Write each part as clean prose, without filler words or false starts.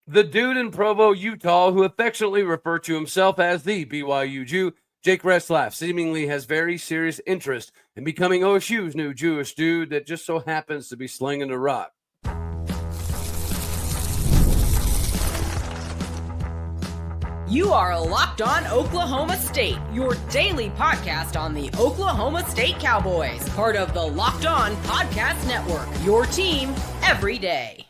The dude in Provo, Utah, who affectionately referred to himself as the BYU Jew, Jake Retzlaff, seemingly has very serious interest in becoming OSU's new Jewish dude that just so happens to be slinging a rock. You are Locked On Oklahoma State, your daily podcast on the Oklahoma State Cowboys, part of the Locked On Podcast Network, your team every day.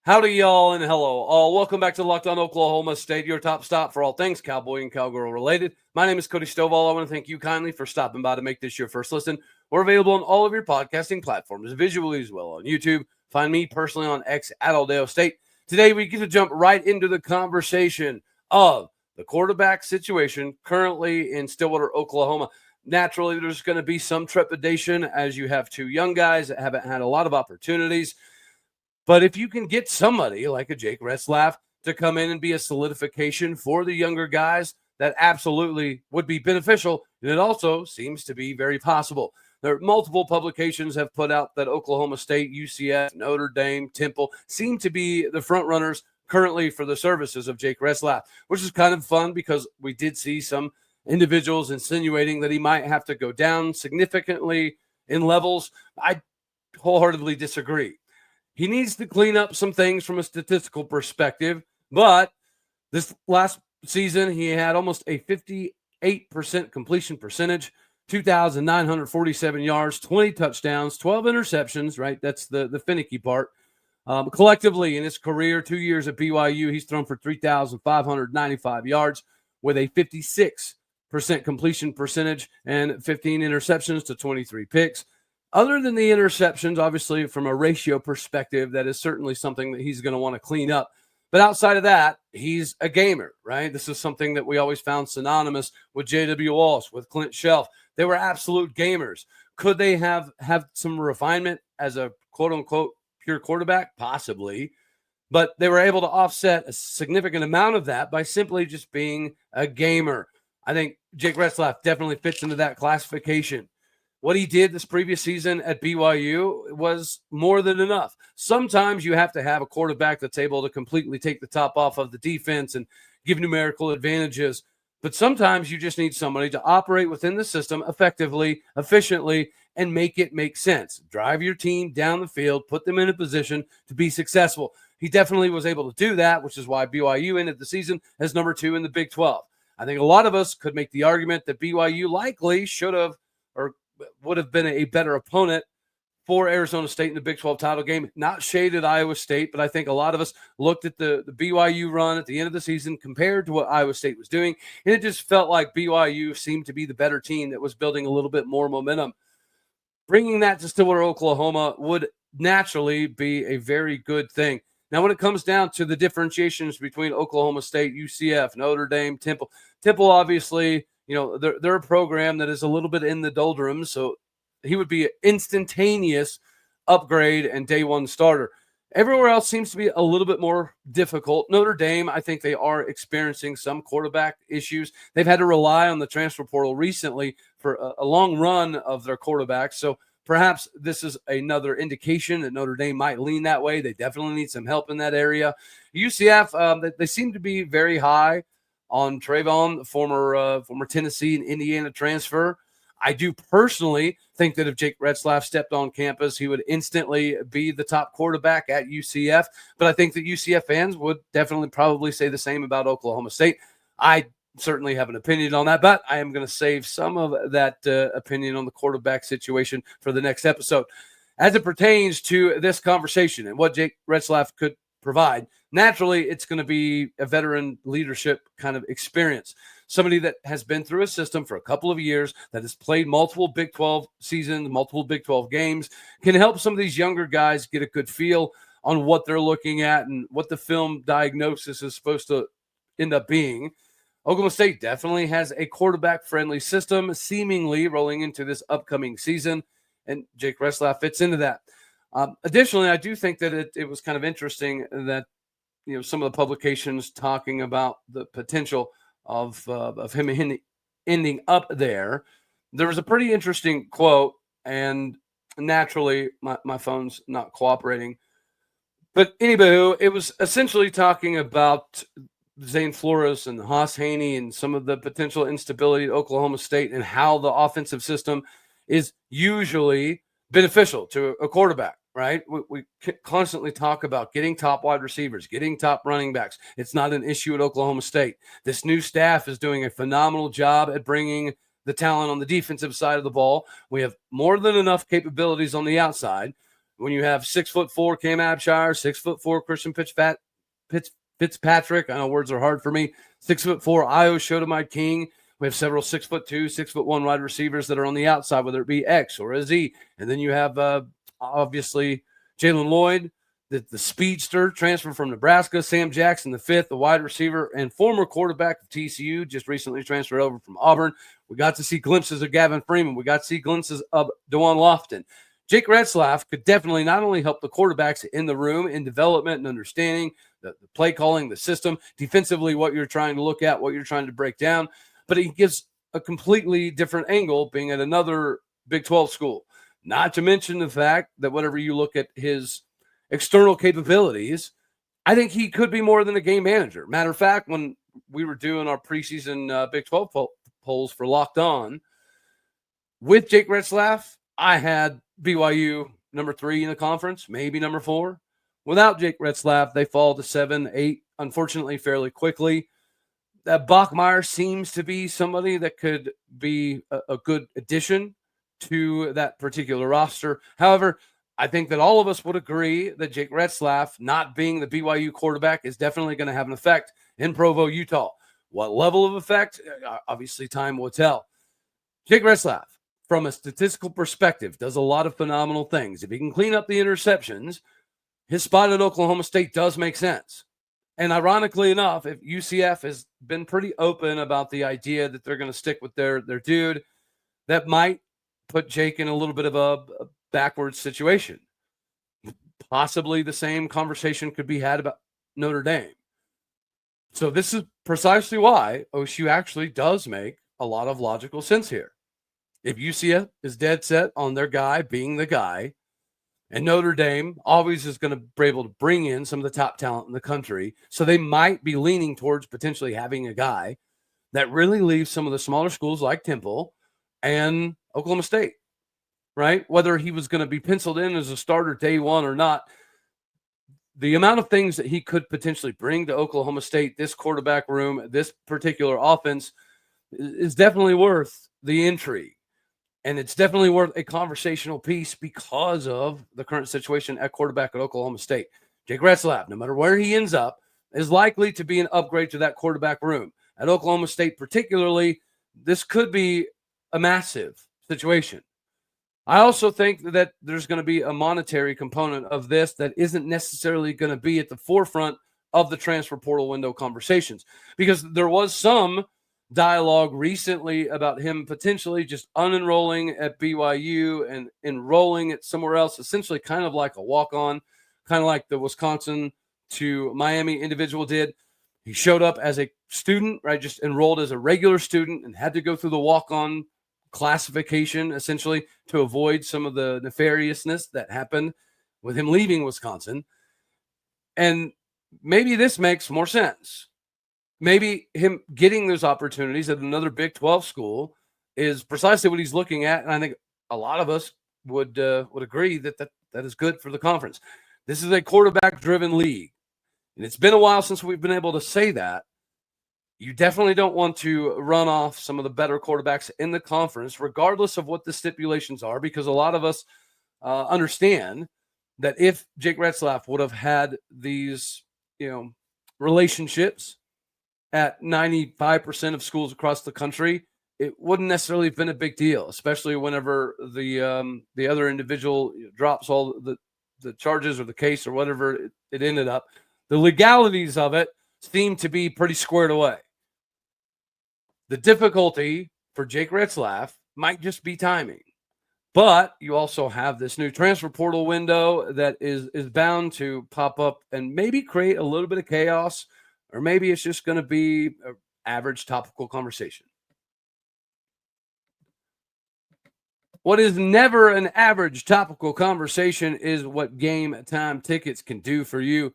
Howdy, y'all, and hello, all. Welcome back to Locked On Oklahoma State, your top stop for all things Cowboy and Cowgirl related. My name is Cody Stovall. I want to thank you kindly for stopping by to make this your first listen. We're available on all of your podcasting platforms, visually as well on YouTube. Find me personally on X at Aldeo State. Today, we get to jump right into the conversation of the quarterback situation currently in Stillwater, Oklahoma. Naturally, there's going to be some trepidation as you have two young guys that haven't had a lot of opportunities. But if you can get somebody like a Jake Retzlaff to come in and be a solidification for the younger guys, that absolutely would be beneficial. And it also seems to be very possible. There are multiple publications have put out that Oklahoma State, UCF, Notre Dame, Temple seem to be the front runners currently for the services of Jake Retzlaff, which is kind of fun because we did see some individuals insinuating that he might have to go down significantly in levels. I wholeheartedly disagree. He needs to clean up some things from a statistical perspective, but this last season he had almost a 58% completion percentage, 2,947 yards, 20 touchdowns, 12 interceptions, right? That's the finicky part. Collectively in his career, 2 years at BYU, he's thrown for 3,595 yards with a 56% completion percentage and 15 interceptions to 23 picks. Other than the interceptions, obviously, from a ratio perspective, that is certainly something that he's going to want to clean up. But outside of that, he's a gamer, right? This is something that we always found synonymous with J.W. Walsh, with Clint Shelf. They were absolute gamers. Could they have some refinement as a quote-unquote pure quarterback? Possibly. But they were able to offset a significant amount of that by simply just being a gamer. I think Jake Retzlaff definitely fits into that classification. What he did this previous season at BYU was more than enough. Sometimes you have to have a quarterback that's able to completely take the top off of the defense and give numerical advantages. But sometimes you just need somebody to operate within the system effectively, efficiently, and make it make sense. Drive your team down the field, put them in a position to be successful. He definitely was able to do that, which is why BYU ended the season as number 2 in the Big 12. I think a lot of us could make the argument that BYU likely should have or would have been a better opponent for Arizona State in the Big 12 title game. Not shaded Iowa State, but I think a lot of us looked at the BYU run at the end of the season compared to what Iowa State was doing, and it just felt like BYU seemed to be the better team that was building a little bit more momentum. Bringing that to Stillwater, Oklahoma would naturally be a very good thing. Now, when it comes down to the differentiations between Oklahoma State, UCF, Notre Dame, Temple obviously, you know, they're a program that is a little bit in the doldrums, so he would be an instantaneous upgrade and day one starter. Everywhere else seems to be a little bit more difficult. Notre Dame, I think they are experiencing some quarterback issues. They've had to rely on the transfer portal recently for a long run of their quarterbacks, so perhaps this is another indication that Notre Dame might lean that way. They definitely need some help in that area. UCF, they seem to be very high on Trayvon, former Tennessee and Indiana transfer. I do personally think that if Jake Retzlaff stepped on campus, he would instantly be the top quarterback at UCF. But I think that UCF fans would definitely probably say the same about Oklahoma State. I certainly have an opinion on that, but I am going to save some of that opinion on the quarterback situation for the next episode. As it pertains to this conversation and what Jake Retzlaff could provide, naturally, it's going to be a veteran leadership kind of experience. Somebody that has been through a system for a couple of years, that has played multiple Big 12 seasons, multiple Big 12 games, can help some of these younger guys get a good feel on what they're looking at and what the film diagnosis is supposed to end up being. Oklahoma State definitely has a quarterback-friendly system, seemingly rolling into this upcoming season, and Jake Retzlaff fits into that. Additionally, I do think that it was kind of interesting that, you know, some of the publications talking about the potential of him ending up there. There was a pretty interesting quote, and naturally, my phone's not cooperating. But anyway, it was essentially talking about Zane Flores and Haas Haney and some of the potential instability at Oklahoma State and how the offensive system is usually beneficial to a quarterback, right? We constantly talk about getting top wide receivers, getting top running backs. It's not an issue at Oklahoma State. This new staff is doing a phenomenal job at bringing the talent on the defensive side of the ball. We have more than enough capabilities on the outside. When you have 6'4" Cam Abshire, 6'4" Christian Fitzpatrick, I know words are hard for me, 6'4" Io Shotomide King. We have several 6'2", 6'1" wide receivers that are on the outside, whether it be X or a Z. And then you have obviously Jalen Lloyd, the speedster, transfer from Nebraska, Sam Jackson, the fifth, the wide receiver and former quarterback of TCU, just recently transferred over from Auburn. We got to see glimpses of Gavin Freeman. We got to see glimpses of DeJuan Lofton. Jake Retzlaff could definitely not only help the quarterbacks in the room in development and understanding the play calling, the system, defensively, what you're trying to look at, what you're trying to break down, but he gives a completely different angle being at another Big 12 school. Not to mention the fact that whenever you look at his external capabilities, I think he could be more than a game manager. Matter of fact, when we were doing our preseason Big 12 polls for Locked On, with Jake Retzlaff, I had BYU number 3 in the conference, maybe number 4. Without Jake Retzlaff, they fall to 7, 8, unfortunately, fairly quickly. That Bachmeier seems to be somebody that could be a good addition to that particular roster. However, I think that all of us would agree that Jake Retzlaff, not being the BYU quarterback, is definitely going to have an effect in Provo, Utah. What level of effect? Obviously, time will tell. Jake Retzlaff, from a statistical perspective, does a lot of phenomenal things. If he can clean up the interceptions, his spot at Oklahoma State does make sense. And ironically enough, if UCF has been pretty open about the idea that they're going to stick with their dude, that might put Jake in a little bit of a backwards situation. Possibly the same conversation could be had about Notre Dame. So this is precisely why OSU actually does make a lot of logical sense here. If UCF is dead set on their guy being the guy, and Notre Dame always is going to be able to bring in some of the top talent in the country, so they might be leaning towards potentially having a guy that really leaves some of the smaller schools like Temple and Oklahoma State, right? Whether he was going to be penciled in as a starter day one or not, the amount of things that he could potentially bring to Oklahoma State, this quarterback room, this particular offense, is definitely worth the intrigue. And it's definitely worth a conversational piece because of the current situation at quarterback at Oklahoma State. Jake Retzlaff, no matter where he ends up, is likely to be an upgrade to that quarterback room. At Oklahoma State particularly, this could be a massive situation. I also think that there's going to be a monetary component of this that isn't necessarily going to be at the forefront of the transfer portal window conversations, because there was some dialogue recently about him potentially just unenrolling at BYU and enrolling at somewhere else, essentially kind of like a walk-on, kind of like the Wisconsin to Miami individual did. He showed up as a student, right, just enrolled as a regular student and had to go through the walk-on classification essentially to avoid some of the nefariousness that happened with him leaving Wisconsin. And maybe this makes more sense. Maybe him getting those opportunities at another Big 12 school is precisely what he's looking at. And I think a lot of us would agree that is good for the conference. This is a quarterback-driven league. And it's been a while since we've been able to say that. You definitely don't want to run off some of the better quarterbacks in the conference, regardless of what the stipulations are, because a lot of us understand that if Jake Retzlaff would have had these, relationships at 95% of schools across the country, it wouldn't necessarily have been a big deal, especially whenever the other individual drops all the charges or the case or whatever it ended up. The legalities of it seem to be pretty squared away. The difficulty for Jake Retzlaff might just be timing. But you also have this new transfer portal window that is bound to pop up and maybe create a little bit of chaos, or maybe it's just going to be an average topical conversation. What is never an average topical conversation is what game time tickets can do for you.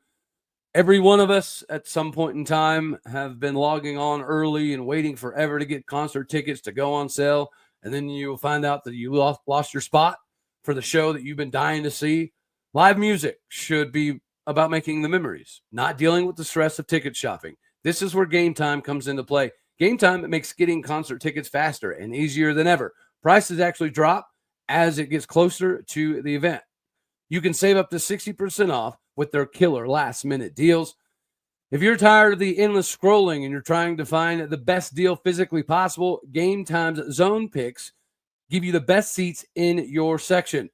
Every one of us at some point in time have been logging on early and waiting forever to get concert tickets to go on sale. And then you'll find out that you lost your spot for the show that you've been dying to see. Live music should be about making the memories, not dealing with the stress of ticket shopping. This is where Game Time comes into play. Game Time makes getting concert tickets faster and easier than ever. Prices actually drop as it gets closer to the event. You can save up to 60% off with their killer last-minute deals. If you're tired of the endless scrolling and you're trying to find the best deal physically possible, Game Time's zone picks give you the best seats in your section.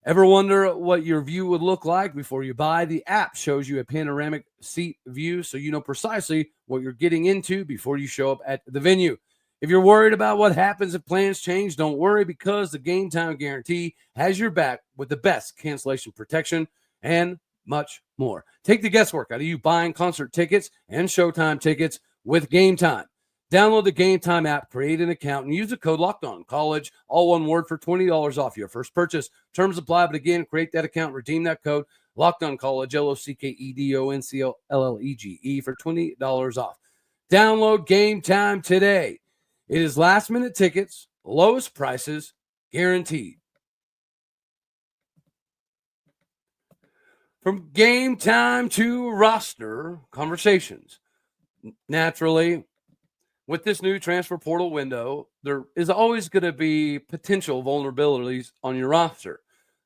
Ever wonder what your view would look like before you buy? The app shows you a panoramic seat view so you know precisely what you're getting into before you show up at the venue. If you're worried about what happens if plans change, don't worry, because the Game Time Guarantee has your back with the best cancellation protection and much more. Take the guesswork out of you buying concert tickets and Showtime tickets with Game Time. Download the Game Time app, create an account, and use the code LOCKEDONCollege, all one word, for $20 off your first purchase. Terms apply, but again, create that account, redeem that code, LOCKEDONCollege, LOCKEDONCOLLEGE, for $20 off. Download Game Time today. It is last-minute tickets, lowest prices, guaranteed. From Game Time to roster conversations. Naturally, with this new transfer portal window, there is always going to be potential vulnerabilities on your roster.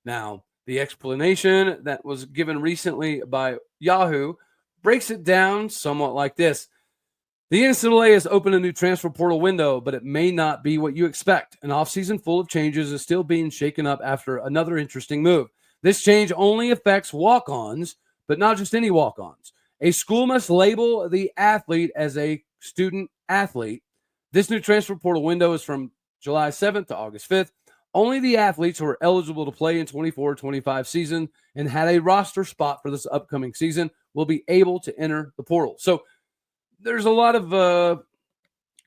Now, the explanation that was given recently by Yahoo breaks it down somewhat like this. The NCAA has opened a new transfer portal window, but it may not be what you expect. An offseason full of changes is still being shaken up after another interesting move. This change only affects walk-ons, but not just any walk-ons. A school must label the athlete as a student athlete. This new transfer portal window is from July 7th to August 5th. Only the athletes who are eligible to play in 24-25 season and had a roster spot for this upcoming season will be able to enter the portal. So there's a lot of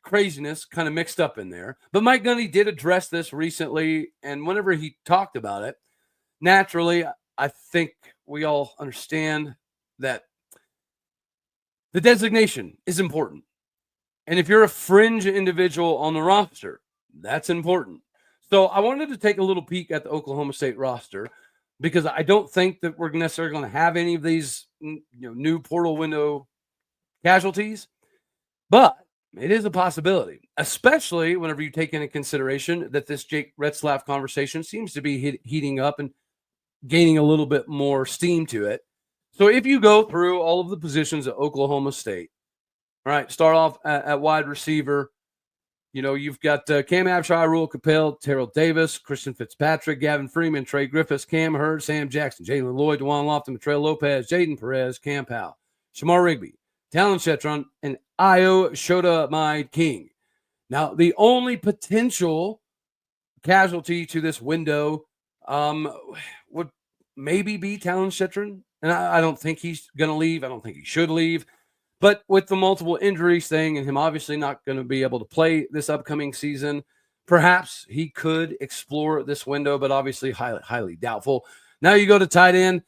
craziness kind of mixed up in there. But Mike Gundy did address this recently, and whenever he talked about it, naturally, I think we all understand that the designation is important. And if you're a fringe individual on the roster, that's important. So I wanted to take a little peek at the Oklahoma State roster because I don't think that we're necessarily going to have any of these new portal window casualties, but it is a possibility, especially whenever you take into consideration that this Jake Retzlaff conversation seems to be heating up and gaining a little bit more steam to it. So if you go through all of the positions at Oklahoma State, all right, start off at wide receiver. You've got Cam Abshire, Rule Capel, Terrell Davis, Christian Fitzpatrick, Gavin Freeman, Trey Griffiths, Cam Hurd, Sam Jackson, Jalen Lloyd, DeJuan Lofton, Matrell Lopez, Jaden Perez, Cam Powell, Shamar Rigby, Talon Shetron, and Io Shota My King. Now, the only potential casualty to this window would maybe be Talon Shetron. And I don't think he's going to leave. I don't think he should leave. But with the multiple injuries thing and him obviously not going to be able to play this upcoming season, perhaps he could explore this window, but obviously highly, highly doubtful. Now you go to tight end.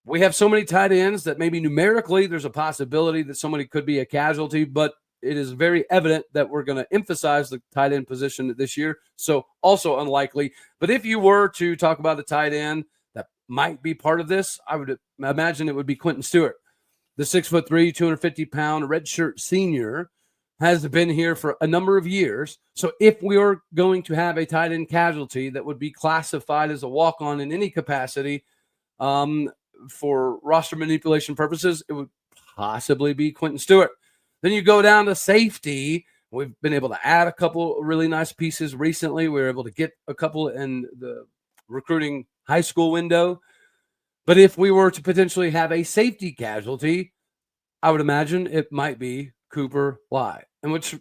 We have so many tight ends that maybe numerically there's a possibility that somebody could be a casualty, but it is very evident that we're going to emphasize the tight end position this year. So also unlikely. But if you were to talk about a tight end that might be part of this, I would imagine it would be Quentin Stewart. The 6'3", 250-pound redshirt senior has been here for a number of years. So if we are going to have a tight end casualty that would be classified as a walk-on in any capacity for roster manipulation purposes, it would possibly be Quentin Stewart. Then you go down to safety. We've been able to add a couple really nice pieces recently. We were able to get a couple in the recruiting high school window. But if we were to potentially have a safety casualty, I would imagine it might be Cooper Lai. And which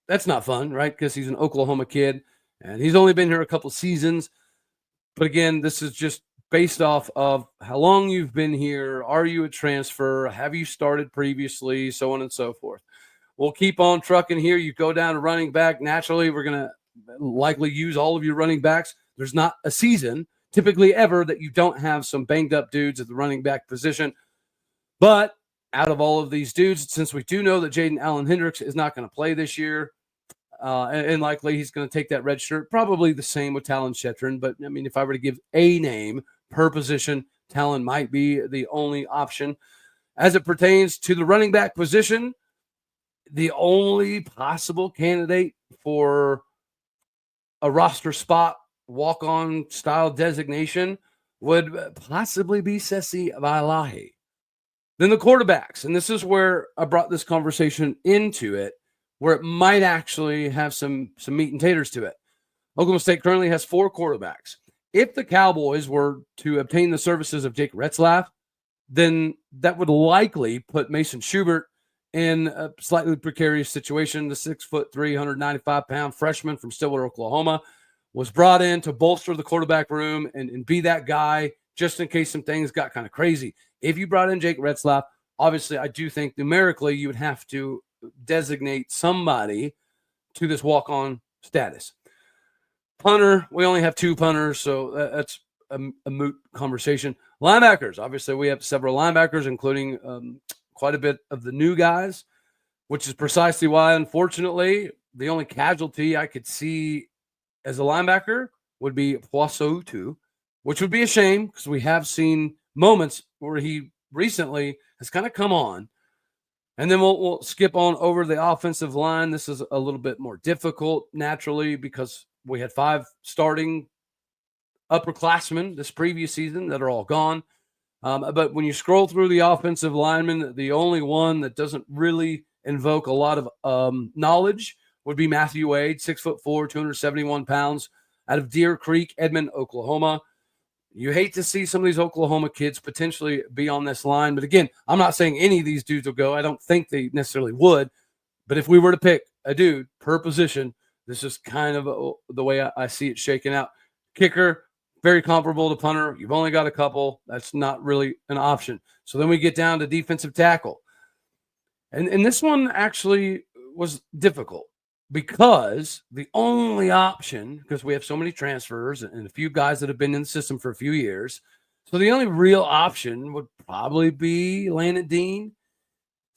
that's not fun, right? Because he's an Oklahoma kid and he's only been here a couple seasons. But again, this is just based off of how long you've been here. Are you a transfer? Have you started previously? So on and so forth. We'll keep on trucking here. You go down to running back. Naturally, we're going to likely use all of your running backs. There's not a season typically ever that you don't have some banged up dudes at the running back position. But out of all of these dudes, since we do know that Jaden Allen Hendricks is not going to play this year, and likely he's going to take that red shirt, probably the same with Talon Shetron. But, I mean, if I were to give a name per position, Talon might be the only option. As it pertains to the running back position, the only possible candidate for a roster spot, walk-on style designation would possibly be Sesi Vailahi. Then the quarterbacks, and this is where I brought this conversation into it, where it might actually have some meat and taters to it. Oklahoma State currently has 4 quarterbacks. If the Cowboys were to obtain the services of Jake Retzlaff, then that would likely put Mason Schubert in a slightly precarious situation. The 6'3", 195-pound freshman from Stillwater, Oklahoma, was brought in to bolster the quarterback room and be that guy just in case some things got kind of crazy. If you brought in Jake Retzlaff, obviously I do think numerically you would have to designate somebody to this walk-on status. Punter, we only have 2 punters, so that's a moot conversation. Linebackers, obviously we have several linebackers, including quite a bit of the new guys, which is precisely why, unfortunately, the only casualty I could see as a linebacker would be Poisson, which would be a shame because we have seen moments where he recently has kind of come on. And then we'll skip on over the offensive line. This is a little bit more difficult, naturally, because we had 5 starting upperclassmen this previous season that are all gone. But when you scroll through the offensive linemen, the only one that doesn't really invoke a lot of knowledge would be Matthew Wade, 6'4", 271 pounds, out of Deer Creek, Edmond, Oklahoma. You hate to see some of these Oklahoma kids potentially be on this line. But again, I'm not saying any of these dudes will go. I don't think they necessarily would. But if we were to pick a dude per position, this is kind of the way I see it shaking out. Kicker, very comparable to punter. You've only got a couple. That's not really an option. So then we get down to defensive tackle. And this one actually was difficult because the only option, because we have so many transfers and a few guys that have been in the system for a few years, so the only real option would probably be Landon Dean,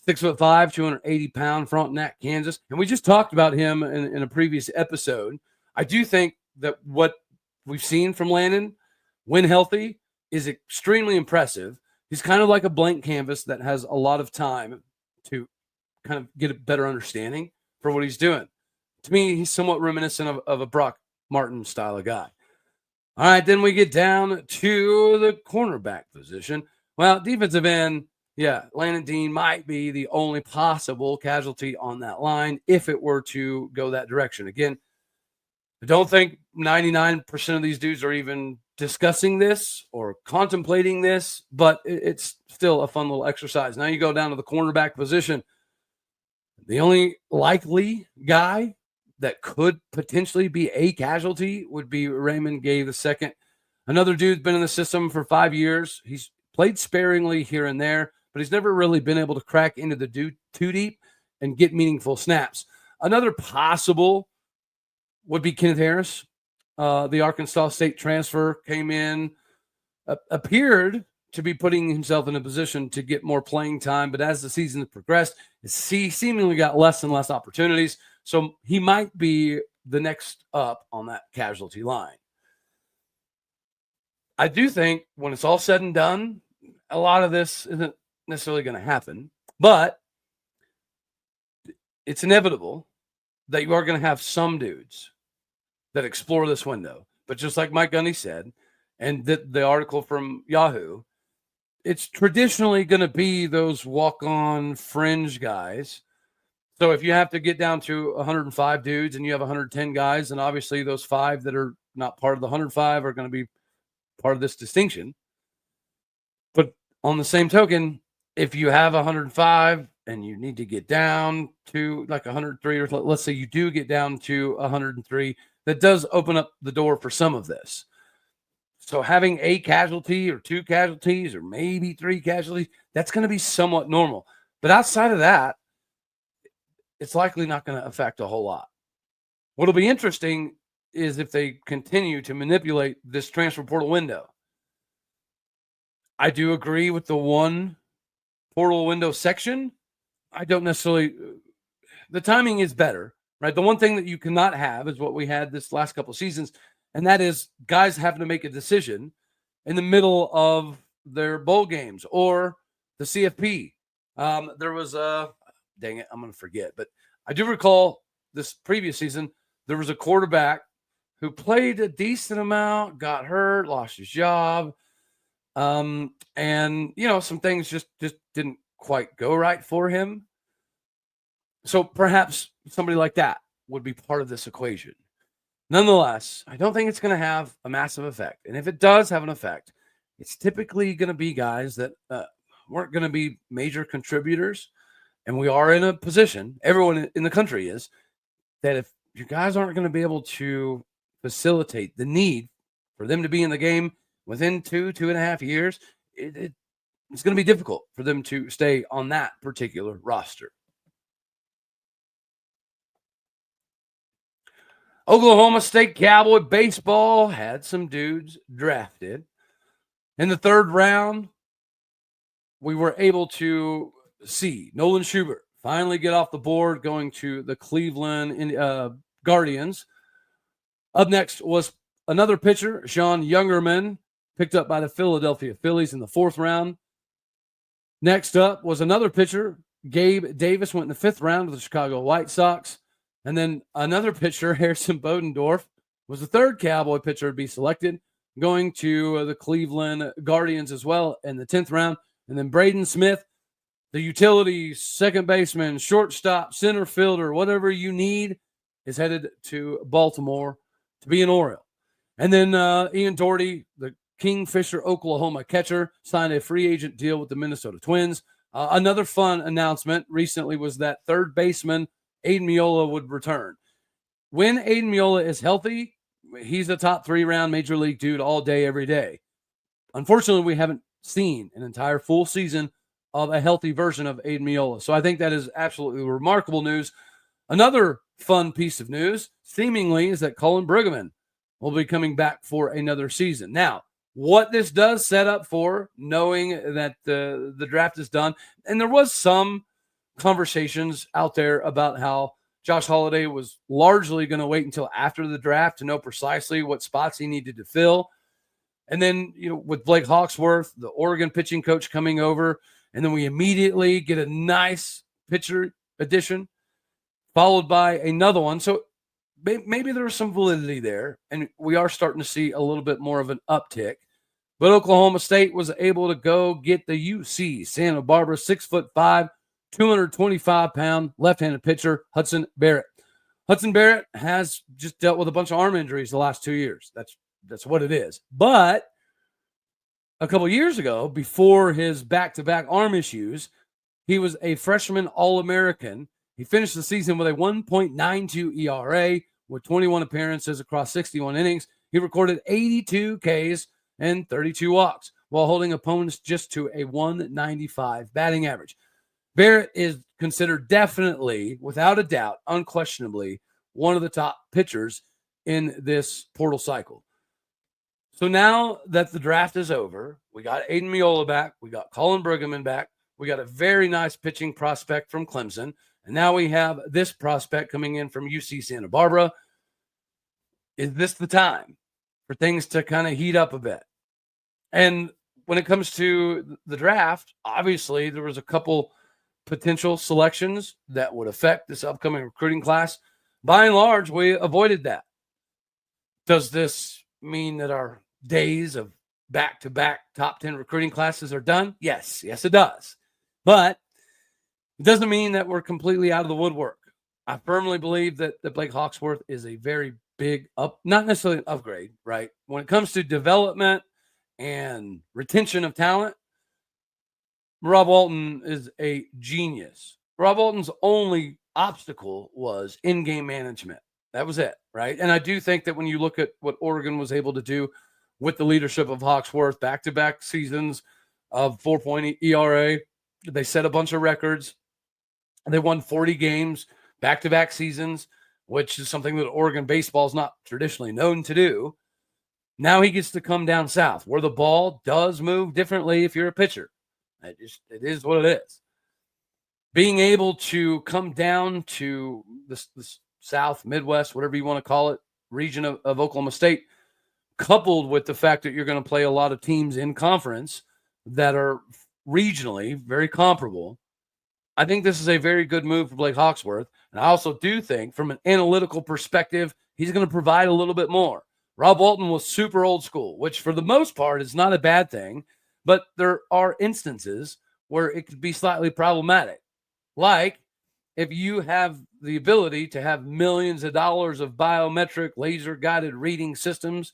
6'5", 280-pound Frontenac, Kansas. And we just talked about him in a previous episode. I do think that what we've seen from Landon, when healthy, is extremely impressive. He's kind of like a blank canvas that has a lot of time to kind of get a better understanding for what he's doing. To me, he's somewhat reminiscent of a Brock Martin style of guy. All right, then we get down to the cornerback position. Well, defensive end, yeah, Landon Dean might be the only possible casualty on that line if it were to go that direction. Again, I don't think 99% of these dudes are even discussing this or contemplating this, but it's still a fun little exercise. Now you go down to the cornerback position. The only likely guy that could potentially be a casualty would be Raymond Gay II. Another dude's been in the system for 5 years. He's played sparingly here and there, but he's never really been able to crack into the too deep and get meaningful snaps. Another possible would be Kenneth Harris. The Arkansas State transfer came in, appeared to be putting himself in a position to get more playing time, but as the season progressed, he seemingly got less and less opportunities. So he might be the next up on that casualty line. I do think when it's all said and done, a lot of this isn't necessarily going to happen, but it's inevitable that you are going to have some dudes that explore this window. But just like Mike Gundy said, and the article from Yahoo, it's traditionally going to be those walk-on fringe guys. So if you have to get down to 105 dudes and you have 110 guys, and obviously those 5 that are not part of the 105 are going to be part of this distinction. But on the same token, if you have 105 and you need to get down to like 103, or let's say you do get down to 103, that does open up the door for some of this. So having a casualty or 2 casualties or maybe 3 casualties, that's going to be somewhat normal. But outside of that, it's likely not going to affect a whole lot. What'll be interesting is if they continue to manipulate this transfer portal window. I do agree with the one portal window section. I don't necessarily – the timing is better, right? The one thing that you cannot have is what we had this last couple of seasons, and that is guys having to make a decision in the middle of their bowl games or the CFP. There was a – dang it, I'm going to forget. But I do recall this previous season, there was a quarterback who played a decent amount, got hurt, lost his job. And, some things just didn't quite go right for him. So perhaps somebody like that would be part of this equation. Nonetheless, I don't think it's going to have a massive effect. And if it does have an effect, it's typically going to be guys that weren't going to be major contributors. And we are in a position, everyone in the country is, that if your guys aren't going to be able to facilitate the need for them to be in the game within 2.5 years, it's going to be difficult for them to stay on that particular roster. Oklahoma State Cowboy baseball had some dudes drafted. In the third round, we were able to see Nolan Schubert finally get off the board, going to the Cleveland Guardians. Up next was another pitcher, Sean Youngerman, picked up by the Philadelphia Phillies in the fourth round. Next up was another pitcher, Gabe Davis, went in the fifth round with the Chicago White Sox. And then another pitcher, Harrison Bodendorf, was the third Cowboy pitcher to be selected, going to the Cleveland Guardians as well in the 10th round. And then Braden Smith, the utility second baseman, shortstop, center fielder, whatever you need, is headed to Baltimore to be an Oriole. And then Ian Doherty, the Kingfisher, Oklahoma catcher, signed a free agent deal with the Minnesota Twins. Another fun announcement recently was that third baseman Aiden Miola would return. When Aiden Miola is healthy, he's a top 3-round major league dude all day, every day. Unfortunately, we haven't seen an entire full season of a healthy version of Aiden Miola. So I think that is absolutely remarkable news. Another fun piece of news, seemingly, is that Colin Brueggemann will be coming back for another season. Now, what this does set up for, knowing that the draft is done, and there was some conversations out there about how Josh Holliday was largely going to wait until after the draft to know precisely what spots he needed to fill. And then, with Blake Hawksworth, the Oregon pitching coach, coming over, and then we immediately get a nice pitcher addition, followed by another one. So maybe there's some validity there, and we are starting to see a little bit more of an uptick. But Oklahoma State was able to go get the UC Santa Barbara 6'5", 225-pound left-handed pitcher, Hudson Barrett. Hudson Barrett has just dealt with a bunch of arm injuries the last 2 years. That's what it is. But a couple years ago, before his back-to-back arm issues, he was a freshman All-American. He finished the season with a 1.92 ERA with 21 appearances across 61 innings. He recorded 82 Ks and 32 walks while holding opponents just to a 195 batting average. Barrett is considered definitely, without a doubt, unquestionably, one of the top pitchers in this portal cycle. So now that the draft is over, we got Aiden Miola back, we got Colin Brueggemann back, we got a very nice pitching prospect from Clemson, and now we have this prospect coming in from UC Santa Barbara. Is this the time for things to kind of heat up a bit? And when it comes to the draft, obviously there was a couple potential selections that would affect this upcoming recruiting class. By and large, we avoided that. Does this mean that our days of back-to-back top 10 recruiting classes are done? Yes, it does. But it doesn't mean that we're completely out of the woodwork. I firmly believe that Blake Hawksworth is a very big not necessarily an upgrade, right? When it comes to development and retention of talent, Rob Walton is a genius. Rob Walton's only obstacle was in-game management. That was it, right? And I do think that when you look at what Oregon was able to do with the leadership of Hawksworth, back-to-back seasons of 4.0 ERA, they set a bunch of records. They won 40 games, back-to-back seasons. which is something that Oregon baseball is not traditionally known to do. Now he gets to come down south where the ball does move differently if you're a pitcher. It is what it is. Being able to come down to the South, Midwest, whatever you want to call it, region of Oklahoma State, coupled with the fact that you're going to play a lot of teams in conference that are regionally very comparable, I think this is a very good move for Blake Hawksworth. And I also do think from an analytical perspective, he's going to provide a little bit more. Rob Walton was super old school, which for the most part is not a bad thing, but there are instances where it could be slightly problematic. Like if you have the ability to have millions of dollars of biometric laser-guided reading systems,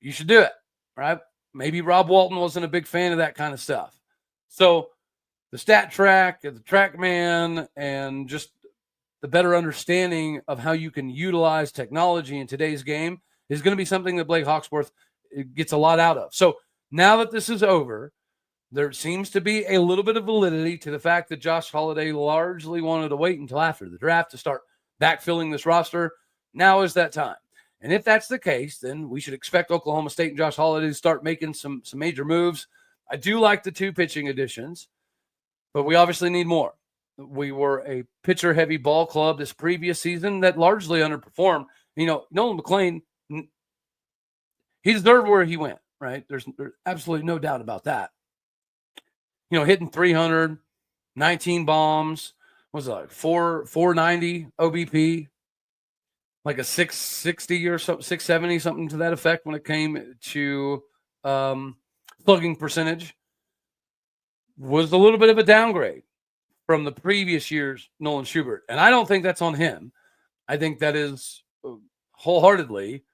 you should do it, right? Maybe Rob Walton wasn't a big fan of that kind of stuff. So the stat track, the track man, and just the better understanding of how you can utilize technology in today's game is going to be something that Blake Hawksworth gets a lot out of. So now that this is over, there seems to be a little bit of validity to the fact that Josh Holliday largely wanted to wait until after the draft to start backfilling this roster. Now is that time. And if that's the case, then we should expect Oklahoma State and Josh Holliday to start making some major moves. I do like the 2 pitching additions, but we obviously need more. We were a pitcher-heavy ball club this previous season that largely underperformed. Nolan McClain, he deserved where he went, right? There's absolutely no doubt about that. Hitting 300, 19 bombs, what was it, like 490 OBP, like a 660 or something, 670, something to that effect when it came to slugging percentage. Was a little bit of a downgrade from the previous year's Nolan Schubert. And I don't think that's on him. I think that is wholeheartedly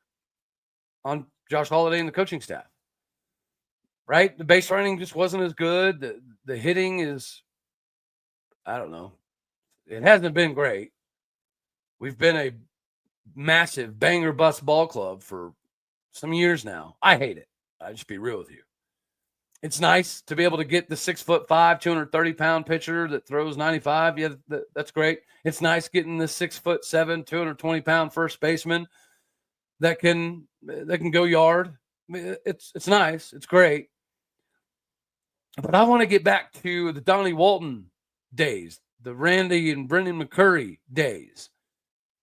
on Josh Holliday and the coaching staff. Right? The base running just wasn't as good. The hitting is, I don't know. It hasn't been great. We've been a massive banger bust ball club for some years now. I hate it. I'll just be real with you. It's nice to be able to get the 6'5", 230-pound pitcher that throws 95. Yeah, that's great. It's nice getting the 6'7", 220-pound first baseman that can go yard. It's nice. It's great. But I want to get back to the Donnie Walton days, the Randy and Brendan McCurry days.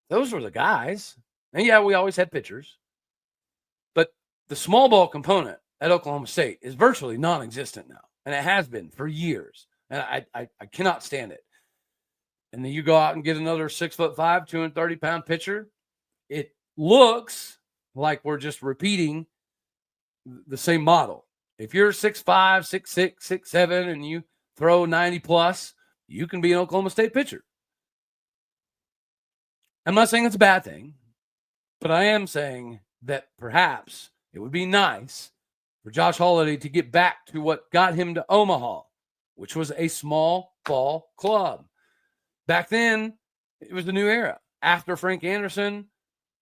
Those were the guys. And yeah, we always had pitchers. But the small ball component at Oklahoma State is virtually non-existent now. And it has been for years. And I cannot stand it. And then you go out and get another 6'5", 230-pound pitcher. It looks like we're just repeating the same model. If you're 6'5", 6'6", 6'7", and you throw 90+, you can be an Oklahoma State pitcher. I'm not saying it's a bad thing, but I am saying that perhaps it would be nice for Josh Holliday to get back to what got him to Omaha, which was a small ball club. Back then, it was the new era. After Frank Anderson,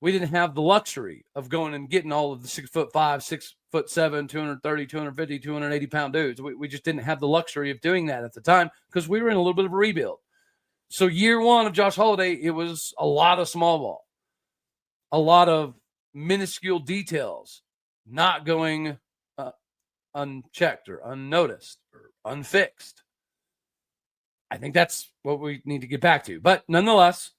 we didn't have the luxury of going and getting all of the 6'5", 6'7", 230, 250, 280-pound dudes. We just didn't have the luxury of doing that at the time because we were in a little bit of a rebuild. So year one of Josh Holliday, it was a lot of small ball, a lot of minuscule details not going unchecked or unnoticed or unfixed. I think that's what we need to get back to. But nonetheless,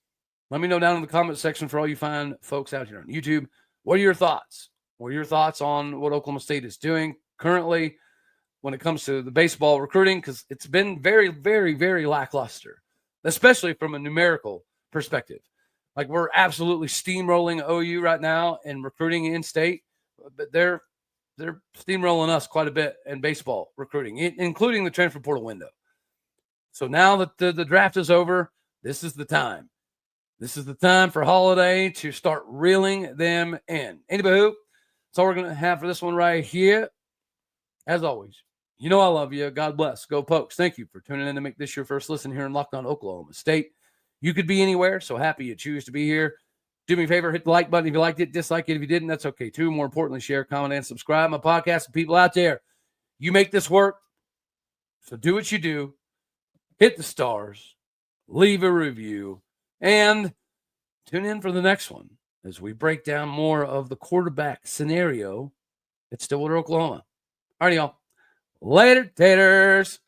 let me know down in the comment section for all you fine folks out here on YouTube. What are your thoughts? What are your thoughts on what Oklahoma State is doing currently when it comes to the baseball recruiting? Because it's been very, very, very lackluster, especially from a numerical perspective. Like we're absolutely steamrolling OU right now in recruiting in state, but they're steamrolling us quite a bit in baseball recruiting, including the transfer portal window. So now that the draft is over, this is the time. This is the time for Holliday to start reeling them in. Anyway, that's all we're going to have for this one right here. As always, you know I love you. God bless. Go Pokes. Thank you for tuning in to make this your first listen here in Locked On Oklahoma State. You could be anywhere, so happy you choose to be here. Do me a favor, hit the like button if you liked it, dislike it if you didn't. That's okay too. More importantly, share, comment, and subscribe. My podcast and people out there, you make this work. So do what you do. Hit the stars. Leave a review. And Tune in for the next one as we break down more of the quarterback scenario at Stillwater, Oklahoma. All right, y'all. Later, taters.